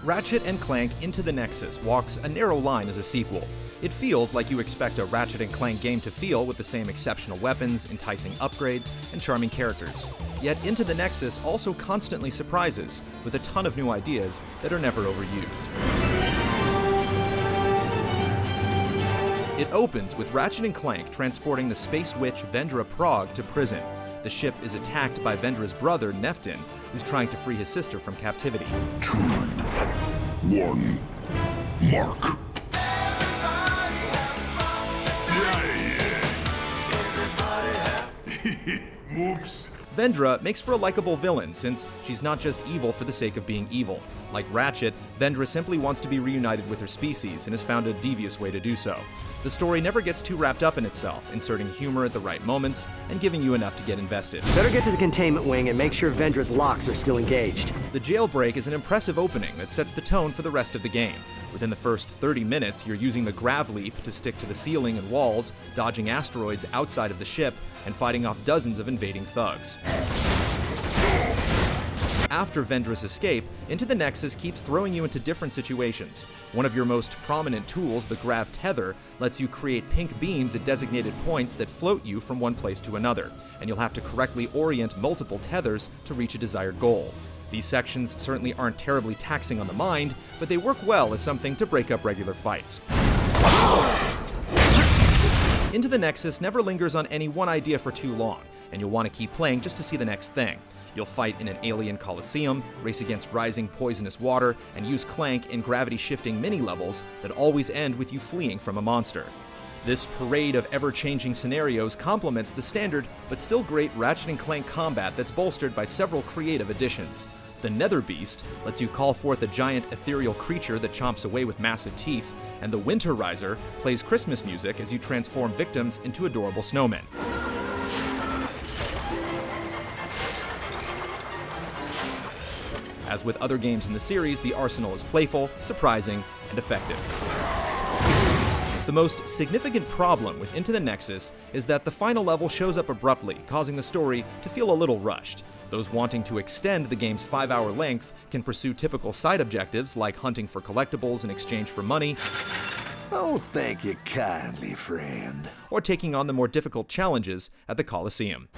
Ratchet & Clank Into the Nexus walks a narrow line as a sequel. It feels like you expect a Ratchet & Clank game to feel with the same exceptional weapons, enticing upgrades, and charming characters. Yet Into the Nexus also constantly surprises, with a ton of new ideas that are never overused. It opens with Ratchet & Clank transporting the space witch Vendra Prague to prison. The ship is attacked by Vendra's brother, Neftin, who's trying to free his sister from captivity. 2, 1, mark. Whoops. Vendra makes for a likable villain, since she's not just evil for the sake of being evil. Like Ratchet, Vendra simply wants to be reunited with her species and has found a devious way to do so. The story never gets too wrapped up in itself, inserting humor at the right moments and giving you enough to get invested. Better get to the containment wing and make sure Vendra's locks are still engaged. The jailbreak is an impressive opening that sets the tone for the rest of the game. Within the first 30 minutes, you're using the grav leap to stick to the ceiling and walls, dodging asteroids outside of the ship, and fighting off dozens of invading thugs. After Vendra's escape, Into the Nexus keeps throwing you into different situations. One of your most prominent tools, the grav tether, lets you create pink beams at designated points that float you from one place to another, and you'll have to correctly orient multiple tethers to reach a desired goal. These sections certainly aren't terribly taxing on the mind, but they work well as something to break up regular fights. Into the Nexus never lingers on any one idea for too long, and you'll want to keep playing just to see the next thing. You'll fight in an alien coliseum, race against rising poisonous water, and use Clank in gravity-shifting mini-levels that always end with you fleeing from a monster. This parade of ever-changing scenarios complements the standard but still great Ratchet & Clank combat that's bolstered by several creative additions. The Nether Beast lets you call forth a giant ethereal creature that chomps away with massive teeth, and the Winter Riser plays Christmas music as you transform victims into adorable snowmen. As with other games in the series, the arsenal is playful, surprising, and effective. The most significant problem with Into the Nexus is that the final level shows up abruptly, causing the story to feel a little rushed. Those wanting to extend the game's 5-hour length can pursue typical side objectives like hunting for collectibles in exchange for money, Oh, thank you kindly, friend. or taking on the more difficult challenges at the Coliseum.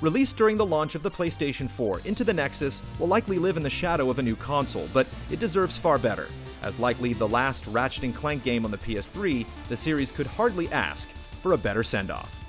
Released during the launch of the PlayStation 4, Into the Nexus will likely live in the shadow of a new console, but it deserves far better. As likely the last Ratchet & Clank game on the PS3, the series could hardly ask for a better send-off.